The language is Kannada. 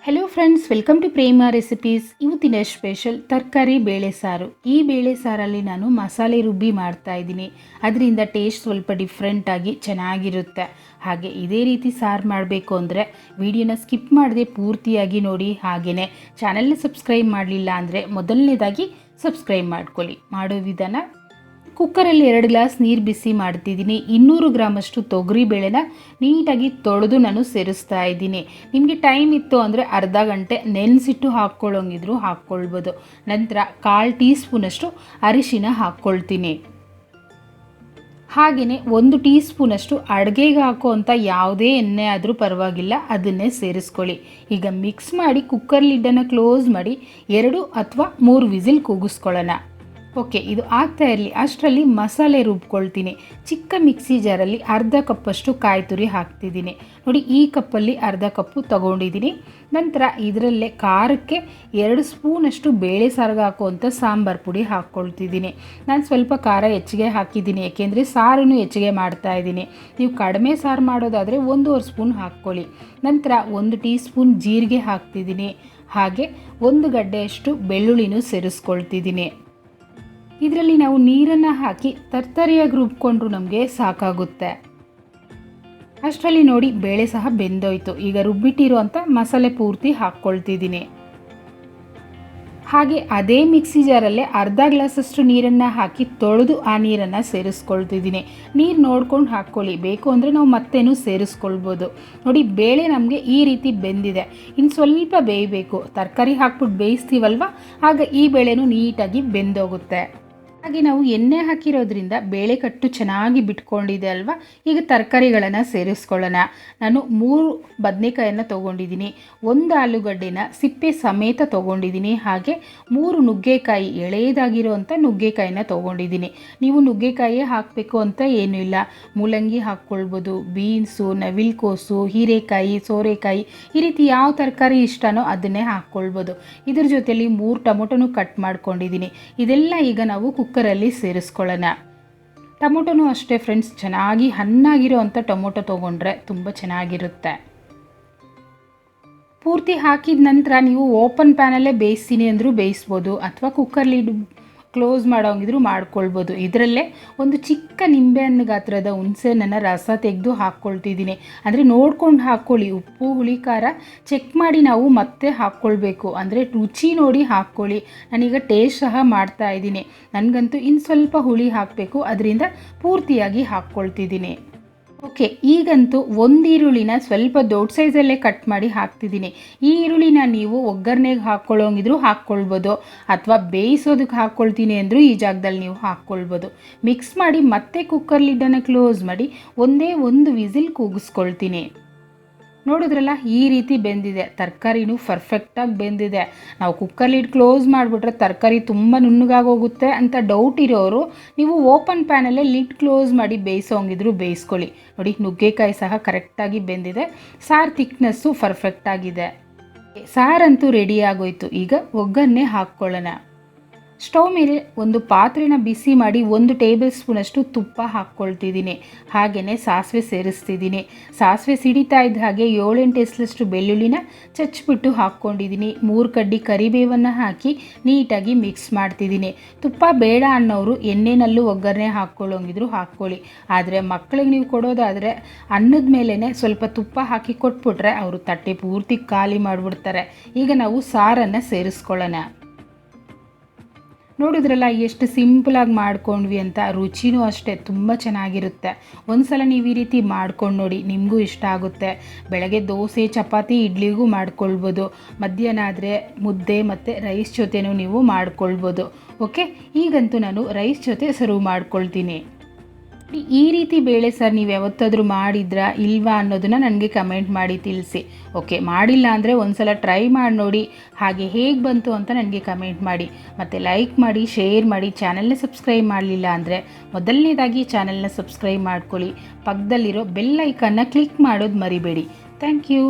Hello friends, welcome to Prema recipes. ಇವತ್ತಿನ ಸ್ಪೆಷಲ್ ತರಕಾರಿ ಬೇಳೆ ಸಾರು. ಈ ಬೇಳೆ ಸಾರಲ್ಲಿ ನಾನು ಮಸಾಲೆ ರುಬ್ಬಿ ಮಾಡ್ತಾ ಇದ್ದೀನಿ. ಅದರಿಂದ ಟೇಸ್ಟ್ ಸ್ವಲ್ಪ ಡಿಫ್ರೆಂಟಾಗಿ ಚೆನ್ನಾಗಿರುತ್ತೆ. ಹಾಗೆ ಇದೇ ರೀತಿ ಸಾರು ಮಾಡಬೇಕು ಅಂದರೆ ವಿಡಿಯೋನ ಸ್ಕಿಪ್ ಮಾಡದೆ ಪೂರ್ತಿಯಾಗಿ ನೋಡಿ. ಹಾಗೆಯೇ ಚಾನಲ್ನ ಸಬ್ಸ್ಕ್ರೈಬ್ ಮಾಡಲಿಲ್ಲ ಅಂದರೆ ಮೊದಲನೇದಾಗಿ ಸಬ್ಸ್ಕ್ರೈಬ್ ಮಾಡ್ಕೊಳ್ಳಿ. ಮಾಡೋ ವಿಧಾನ: ಕುಕ್ಕರಲ್ಲಿ 2 ಗ್ಲಾಸ್ ನೀರು ಬಿಸಿ ಮಾಡ್ತಿದ್ದೀನಿ. 200 ಗ್ರಾಮಷ್ಟು ತೊಗರಿ ಬೇಳೆನ ನೀಟಾಗಿ ತೊಳೆದು ನಾನು ಸೇರಿಸ್ತಾ ಇದ್ದೀನಿ. ನಿಮಗೆ ಟೈಮ್ ಇತ್ತು ಅಂದರೆ ಅರ್ಧ ಗಂಟೆ ನೆನೆಸಿಟ್ಟು ಹಾಕ್ಕೊಳ್ಳೋಂಗಿದ್ರು ಹಾಕ್ಕೊಳ್ಬೋದು. ನಂತರ 1/4 ಟೀ ಸ್ಪೂನಷ್ಟು ಅರಿಶಿನ ಹಾಕ್ಕೊಳ್ತೀನಿ. ಹಾಗೆಯೇ 1 ಟೀ ಸ್ಪೂನಷ್ಟು ಅಡುಗೆಗೆ ಹಾಕೋವಂಥ ಯಾವುದೇ ಎಣ್ಣೆ ಆದರೂ ಪರವಾಗಿಲ್ಲ, ಅದನ್ನೇ ಸೇರಿಸ್ಕೊಳ್ಳಿ. ಈಗ ಮಿಕ್ಸ್ ಮಾಡಿ ಕುಕ್ಕರ್ ಲಿಡ್ಡನ್ನು ಕ್ಲೋಸ್ ಮಾಡಿ 2 ಅಥವಾ 3 ವಿಸಿಲ್ ಕೂಗಿಸ್ಕೊಳ್ಳೋಣ. ಓಕೆ, ಇದು ಆಗ್ತಾ ಇರಲಿ. ಅಷ್ಟರಲ್ಲಿ ಮಸಾಲೆ ರುಬ್ಕೊಳ್ತೀನಿ. ಚಿಕ್ಕ ಮಿಕ್ಸಿ ಜಾರಲ್ಲಿ ಅರ್ಧ ಕಪ್ಪಷ್ಟು ಕಾಯಿ ತುರಿ ಹಾಕ್ತಿದ್ದೀನಿ. ನೋಡಿ, ಈ ಕಪ್ಪಲ್ಲಿ ಅರ್ಧ ಕಪ್ಪು ತೊಗೊಂಡಿದ್ದೀನಿ. ನಂತರ ಇದರಲ್ಲೇ ಖಾರಕ್ಕೆ 2 ಸ್ಪೂನಷ್ಟು ಬೇಳೆ ಸಾರಿಗೆ ಹಾಕುವಂಥ ಸಾಂಬಾರು ಪುಡಿ ಹಾಕ್ಕೊಳ್ತಿದ್ದೀನಿ. ನಾನು ಸ್ವಲ್ಪ ಖಾರ ಹೆಚ್ಚಿಗೆ ಹಾಕಿದ್ದೀನಿ, ಏಕೆಂದರೆ ಸಾರನ್ನು ಹೆಚ್ಚಿಗೆ ಮಾಡ್ತಾಯಿದ್ದೀನಿ. ನೀವು ಕಡಿಮೆ ಸಾರು ಮಾಡೋದಾದರೆ 1.5 ಸ್ಪೂನ್ ಹಾಕ್ಕೊಳ್ಳಿ. ನಂತರ 1 ಟೀ ಸ್ಪೂನ್ ಜೀರಿಗೆ ಹಾಕ್ತಿದ್ದೀನಿ. ಹಾಗೆ 1 ಗಡ್ಡೆಯಷ್ಟು ಬೆಳ್ಳುಳ್ಳಿನೂ ಸೇರಿಸ್ಕೊಳ್ತಿದ್ದೀನಿ. ಇದರಲ್ಲಿ ನಾವು ನೀರನ್ನು ಹಾಕಿ ತರ್ತರಿಯಾಗಿ ರುಬ್ಕೊಂಡ್ರು ನಮಗೆ ಸಾಕಾಗುತ್ತೆ. ಅಷ್ಟರಲ್ಲಿ ನೋಡಿ, ಬೇಳೆ ಸಹ ಬೆಂದೋಯ್ತು. ಈಗ ರುಬ್ಬಿಟ್ಟಿರುವಂಥ ಮಸಾಲೆ ಪೂರ್ತಿ ಹಾಕ್ಕೊಳ್ತಿದ್ದೀನಿ. ಹಾಗೆ ಅದೇ ಮಿಕ್ಸಿ ಜಾರಲ್ಲೇ ಅರ್ಧ ಗ್ಲಾಸಷ್ಟು ನೀರನ್ನು ಹಾಕಿ ತೊಳೆದು ಆ ನೀರನ್ನು ಸೇರಿಸ್ಕೊಳ್ತಿದ್ದೀನಿ. ನೀರು ನೋಡ್ಕೊಂಡು ಹಾಕ್ಕೊಳ್ಳಿ, ಬೇಕು ಅಂದರೆ ನಾವು ಮತ್ತೇನು ಸೇರಿಸ್ಕೊಳ್ಬೋದು. ನೋಡಿ, ಬೇಳೆ ನಮಗೆ ಈ ರೀತಿ ಬೆಂದಿದೆ. ಇನ್ನು ಸ್ವಲ್ಪ ಬೇಯಬೇಕು. ತರಕಾರಿ ಹಾಕ್ಬಿಟ್ಟು ಬೇಯಿಸ್ತೀವಲ್ವ, ಆಗ ಈ ಬೇಳೆನೂ ನೀಟಾಗಿ ಬೆಂದೋಗುತ್ತೆ. ಹಾಗೆ ನಾವು ಎಣ್ಣೆ ಹಾಕಿರೋದ್ರಿಂದ ಬೇಳೆ ಕಟ್ಟು ಚೆನ್ನಾಗಿ ಬಿಟ್ಕೊಂಡಿದೆ ಅಲ್ವಾ. ಈಗ ತರಕಾರಿಗಳನ್ನು ಸೇರಿಸ್ಕೊಳ್ಳೋಣ. ನಾನು 3 ಬದನೆಕಾಯನ್ನು ತೊಗೊಂಡಿದ್ದೀನಿ. 1 ಆಲೂಗಡ್ಡೆನ ಸಿಪ್ಪೆ ಸಮೇತ ತೊಗೊಂಡಿದ್ದೀನಿ. ಹಾಗೆ 3 ನುಗ್ಗೆಕಾಯಿ, ಎಳೆಯದಾಗಿರೋವಂಥ ನುಗ್ಗೆಕಾಯಿನ ತೊಗೊಂಡಿದ್ದೀನಿ. ನೀವು ನುಗ್ಗೆಕಾಯಿ ಹಾಕಬೇಕು ಅಂತ ಏನೂ ಇಲ್ಲ. ಮೂಲಂಗಿ ಹಾಕ್ಕೊಳ್ಬೋದು, ಬೀನ್ಸು, ನವಿಲುಕೋಸು, ಹೀರೆಕಾಯಿ, ಸೋರೆಕಾಯಿ, ಈ ರೀತಿ ಯಾವ ತರಕಾರಿ ಇಷ್ಟನೋ ಅದನ್ನೇ ಹಾಕ್ಕೊಳ್ಬೋದು. ಇದ್ರ ಜೊತೆಲಿ 3 ಟೊಮೊಟೊನು ಕಟ್ ಮಾಡ್ಕೊಂಡಿದ್ದೀನಿ. ಇದೆಲ್ಲ ಈಗ ನಾವು ಕುಕ್ಕರಲ್ಲಿ ಸೇರಿಸ್ಕೊಳ್ಳೋಣ. ಟೊಮೊಟೊನೂ ಅಷ್ಟೇ ಫ್ರೆಂಡ್ಸ್, ಚೆನ್ನಾಗಿ ಹಣ್ಣಾಗಿರೋ ಅಂಥ ಟೊಮೊಟೊ ತೊಗೊಂಡ್ರೆ ತುಂಬ ಚೆನ್ನಾಗಿರುತ್ತೆ. ಪೂರ್ತಿ ಹಾಕಿದ ನಂತರ ನೀವು ಓಪನ್ ಪ್ಯಾನಲ್ಲೇ ಬೇಯಿಸ್ತೀನಿ ಅಂದರೂ ಬೇಯಿಸ್ಬೋದು, ಅಥವಾ ಕುಕ್ಕರ್ ಲಿಡ್ ಕ್ಲೋಸ್ ಮಾಡೋಂಗಿದ್ರು ಮಾಡ್ಕೊಳ್ಬೋದು. ಇದರಲ್ಲೇ ಒಂದು ಚಿಕ್ಕ ನಿಂಬೆಹಣ್ಣು ಗಾತ್ರದ ಹುಣಸೆಹಣ್ಣನ್ನು ರಸ ತೆಗೆದು ಹಾಕ್ಕೊಳ್ತಿದ್ದೀನಿ. ಅಂದರೆ ನೋಡ್ಕೊಂಡು ಹಾಕ್ಕೊಳ್ಳಿ. ಉಪ್ಪು ಹುಳಿ ಖಾರ ಚೆಕ್ ಮಾಡಿ ನಾವು ಮತ್ತೆ ಹಾಕ್ಕೊಳ್ಬೇಕು. ಅಂದರೆ ರುಚಿ ನೋಡಿ ಹಾಕ್ಕೊಳ್ಳಿ. ನಾನೀಗ ಟೇಸ್ಟ್ ಸಹ ಮಾಡ್ತಾ ಇದ್ದೀನಿ. ನನಗಂತೂ ಇನ್ನು ಸ್ವಲ್ಪ ಹುಳಿ ಹಾಕಬೇಕು, ಅದರಿಂದ ಪೂರ್ತಿಯಾಗಿ ಹಾಕ್ಕೊಳ್ತಿದ್ದೀನಿ. ಓಕೆ, ಈಗಂತೂ 1 ಈರುಳ್ಳಿನ ಸ್ವಲ್ಪ ದೊಡ್ಡ ಸೈಜಲ್ಲೇ ಕಟ್ ಮಾಡಿ ಹಾಕ್ತಿದ್ದೀನಿ. ಈ ಈರುಳ್ಳಿನ ನೀವು ಒಗ್ಗರಣೆಗೆ ಹಾಕ್ಕೊಳ್ಳೋಂಗಿದ್ರು ಹಾಕ್ಕೊಳ್ಬೋದು, ಅಥವಾ ಬೇಯಿಸೋದಕ್ಕೆ ಹಾಕ್ಕೊಳ್ತೀನಿ ಅಂದರೂ ಈ ಜಾಗದಲ್ಲಿ ನೀವು ಹಾಕ್ಕೊಳ್ಬೋದು. ಮಿಕ್ಸ್ ಮಾಡಿ ಮತ್ತೆ ಕುಕ್ಕರ್ ಲಿಡ್ಡನ್ನು ಕ್ಲೋಸ್ ಮಾಡಿ ಒಂದೇ 1 ವಿಸಿಲ್ ಕೂಗಿಸ್ಕೊಳ್ತೀನಿ. ನೋಡಿದ್ರಲ್ಲ, ಈ ರೀತಿ ಬೆಂದಿದೆ. ತರಕಾರಿನೂ ಪರ್ಫೆಕ್ಟಾಗಿ ಬೆಂದಿದೆ. ನಾವು ಕುಕ್ಕರ್ ಲಿಡ್ ಕ್ಲೋಸ್ ಮಾಡಿಬಿಟ್ರೆ ತರಕಾರಿ ತುಂಬ ನುಣ್ಣಗಾಗೋಗುತ್ತೆ ಅಂತ ಡೌಟ್ ಇರೋರು ನೀವು ಓಪನ್ ಪ್ಯಾನಲ್ಲೇ ಲಿಡ್ ಕ್ಲೋಸ್ ಮಾಡಿ ಬೇಯಿಸೋಂಗಿದ್ರು ಬೇಯಿಸ್ಕೊಳ್ಳಿ. ನೋಡಿ, ನುಗ್ಗೆಕಾಯಿ ಸಹ ಕರೆಕ್ಟಾಗಿ ಬೆಂದಿದೆ. ಸಾರು ಥಿಕ್ನೆಸ್ಸು ಪರ್ಫೆಕ್ಟಾಗಿದೆ. ಸಾರಂತೂ ರೆಡಿ ಆಗೋಯ್ತು. ಈಗ ಒಗ್ಗರಣೆ ಹಾಕ್ಕೊಳ್ಳೋಣ. ಸ್ಟವ್ ಮೇಲೆ ಒಂದು ಪಾತ್ರೆನ ಬಿಸಿ ಮಾಡಿ 1 ಟೇಬಲ್ ಸ್ಪೂನಷ್ಟು ತುಪ್ಪ ಹಾಕ್ಕೊಳ್ತಿದ್ದೀನಿ. ಹಾಗೆಯೇ ಸಾಸಿವೆ ಸೇರಿಸ್ತಿದ್ದೀನಿ. ಸಾಸಿವೆ ಸಿಡಿತಾ ಇದ್ದ ಹಾಗೆ 7-8 ಎಸಳಷ್ಟು ಬೆಳ್ಳುಳ್ಳಿನ ಚಚ್ಚಿಬಿಟ್ಟು ಹಾಕ್ಕೊಂಡಿದ್ದೀನಿ. 3 ಕಡ್ಡಿ ಕರಿಬೇವನ್ನು ಹಾಕಿ ನೀಟಾಗಿ ಮಿಕ್ಸ್ ಮಾಡ್ತಿದ್ದೀನಿ. ತುಪ್ಪ ಬೇಡ ಅನ್ನೋರು ಎಣ್ಣೆನಲ್ಲೂ ಒಗ್ಗರಣೆ ಹಾಕ್ಕೊಳ್ಳೋಂಗಿದ್ರು ಹಾಕ್ಕೊಳ್ಳಿ. ಆದರೆ ಮಕ್ಕಳಿಗೆ ನೀವು ಕೊಡೋದಾದರೆ ಅನ್ನದ ಮೇಲೇ ಸ್ವಲ್ಪ ತುಪ್ಪ ಹಾಕಿ ಕೊಟ್ಬಿಟ್ರೆ ಅವರು ತಟ್ಟೆ ಪೂರ್ತಿ ಖಾಲಿ ಮಾಡಿಬಿಡ್ತಾರೆ. ಈಗ ನಾವು ಸಾರನ್ನು ಸೇರಿಸ್ಕೊಳ್ಳೋಣ. ನೋಡಿದ್ರಲ್ಲ ಎಷ್ಟು ಸಿಂಪಲಾಗಿ ಮಾಡ್ಕೊಂಡ್ವಿ ಅಂತ. ರುಚಿನೂ ಅಷ್ಟೇ ತುಂಬ ಚೆನ್ನಾಗಿರುತ್ತೆ. ಒಂದು ಸಲ ನೀವು ಈ ರೀತಿ ಮಾಡ್ಕೊಂಡು ನೋಡಿ, ನಿಮಗೂ ಇಷ್ಟ ಆಗುತ್ತೆ. ಬೆಳಗ್ಗೆ ದೋಸೆ, ಚಪಾತಿ, ಇಡ್ಲಿಗೂ ಮಾಡ್ಕೊಳ್ಬೋದು. ಮಧ್ಯಾಹ್ನ ಆದರೆ ಮುದ್ದೆ ಮತ್ತು ರೈಸ್ ಜೊತೆನೂ ನೀವು ಮಾಡ್ಕೊಳ್ಬೋದು. ಓಕೆ, ಈಗಂತೂ ನಾನು ರೈಸ್ ಜೊತೆ ಸರ್ವ್ ಮಾಡ್ಕೊಳ್ತೀನಿ. ಈ ರೀತಿ ಬೇಳೆ ಸಾರು ನೀವು ಯಾವತ್ತಾದರೂ ಮಾಡಿದ್ರಾ ಇಲ್ವಾ ಅನ್ನೋದನ್ನು ನನಗೆ ಕಮೆಂಟ್ ಮಾಡಿ ತಿಳಿಸಿ. ಓಕೆ, ಮಾಡಿಲ್ಲ ಅಂದರೆ ಒಂದು ಸಲ ಟ್ರೈ ಮಾಡಿ ನೋಡಿ. ಹಾಗೆ ಹೇಗೆ ಬಂತು ಅಂತ ನನಗೆ ಕಮೆಂಟ್ ಮಾಡಿ. ಮತ್ತು ಲೈಕ್ ಮಾಡಿ, ಶೇರ್ ಮಾಡಿ. ಚಾನಲ್ನ ಸಬ್ಸ್ಕ್ರೈಬ್ ಮಾಡಲಿಲ್ಲ ಅಂದರೆ ಮೊದಲನೇದಾಗಿ ಚಾನಲ್ನ ಸಬ್ಸ್ಕ್ರೈಬ್ ಮಾಡ್ಕೊಳ್ಳಿ. ಪಕ್ಕದಲ್ಲಿರೋ ಬೆಲ್ ಐಕನ್ನ ಕ್ಲಿಕ್ ಮಾಡೋದು ಮರಿಬೇಡಿ. Thank you.